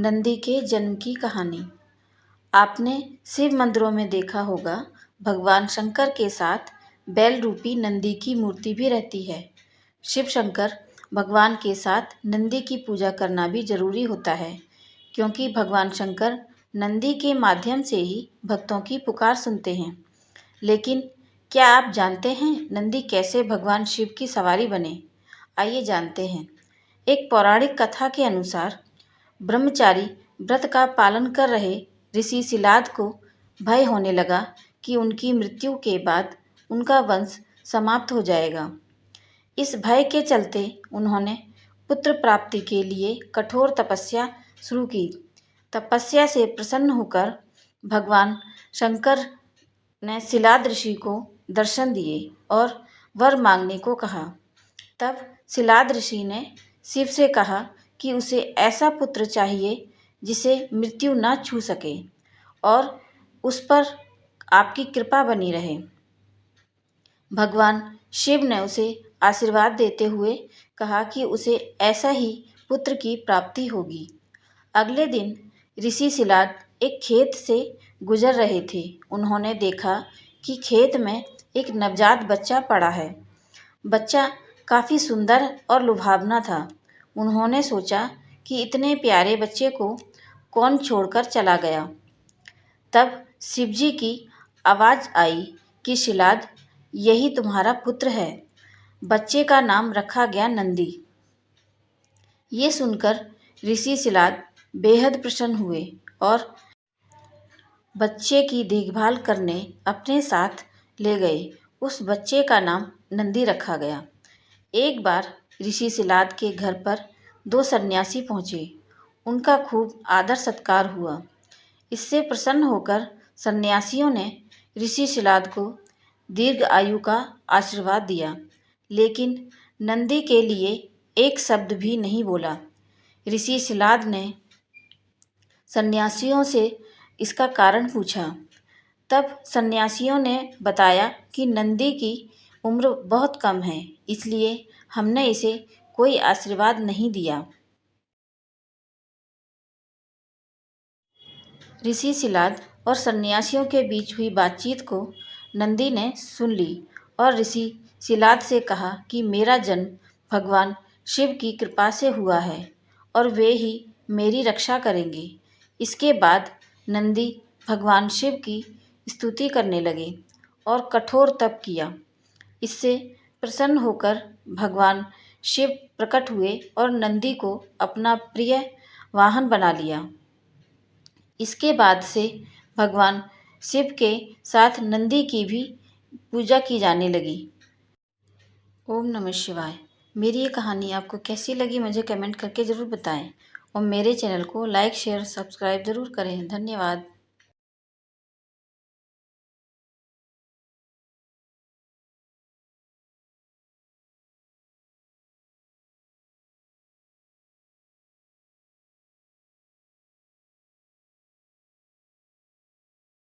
नंदी के जन्म की कहानी। आपने शिव मंदिरों में देखा होगा, भगवान शंकर के साथ बैल रूपी नंदी की मूर्ति भी रहती है। शिव शंकर भगवान के साथ नंदी की पूजा करना भी जरूरी होता है, क्योंकि भगवान शंकर नंदी के माध्यम से ही भक्तों की पुकार सुनते हैं। लेकिन क्या आप जानते हैं नंदी कैसे भगवान शिव की सवारी बने? आइए जानते हैं। एक पौराणिक कथा के अनुसार ब्रह्मचारी व्रत का पालन कर रहे ऋषि शिलाद को भय होने लगा कि उनकी मृत्यु के बाद उनका वंश समाप्त हो जाएगा। इस भय के चलते उन्होंने पुत्र प्राप्ति के लिए कठोर तपस्या शुरू की। तपस्या से प्रसन्न होकर भगवान शंकर ने शिलाद ऋषि को दर्शन दिए और वर मांगने को कहा। तब शिलाद ऋषि ने शिव से कहा कि उसे ऐसा पुत्र चाहिए जिसे मृत्यु न छू सके और उस पर आपकी कृपा बनी रहे। भगवान शिव ने उसे आशीर्वाद देते हुए कहा कि उसे ऐसा ही पुत्र की प्राप्ति होगी। अगले दिन ऋषि शिलाद एक खेत से गुजर रहे थे। उन्होंने देखा कि खेत में एक नवजात बच्चा पड़ा है। बच्चा काफ़ी सुंदर और लुभावना था। उन्होंने सोचा कि इतने प्यारे बच्चे को कौन छोड़कर चला गया। तब शिवजी की आवाज़ आई कि शिलाद, यही तुम्हारा पुत्र है। बच्चे का नाम रखा गया नंदी। ये सुनकर ऋषि शिलाद बेहद प्रसन्न हुए और बच्चे की देखभाल करने अपने साथ ले गए। उस बच्चे का नाम नंदी रखा गया। एक बार ऋषि शिलाद के घर पर 2 सन्यासी पहुँचे। उनका खूब आदर सत्कार हुआ। इससे प्रसन्न होकर सन्यासियों ने ऋषि शिलाद को दीर्घ आयु का आशीर्वाद दिया, लेकिन नंदी के लिए एक शब्द भी नहीं बोला। ऋषि शिलाद ने सन्यासियों से इसका कारण पूछा। तब सन्यासियों ने बताया कि नंदी की उम्र बहुत कम है, इसलिए हमने इसे कोई आशीर्वाद नहीं दिया। ऋषि शिलाद और सन्यासियों के बीच हुई बातचीत को नंदी ने सुन ली और ऋषि शिलाद से कहा कि मेरा जन्म भगवान शिव की कृपा से हुआ है और वे ही मेरी रक्षा करेंगे। इसके बाद नंदी भगवान शिव की स्तुति करने लगे और कठोर तप किया। इससे प्रसन्न होकर भगवान शिव प्रकट हुए और नंदी को अपना प्रिय वाहन बना लिया। इसके बाद से भगवान शिव के साथ नंदी की भी पूजा की जाने लगी। ओम नमः शिवाय। मेरी ये कहानी आपको कैसी लगी मुझे कमेंट करके ज़रूर बताएं और मेरे चैनल को लाइक शेयर सब्सक्राइब ज़रूर करें। धन्यवाद।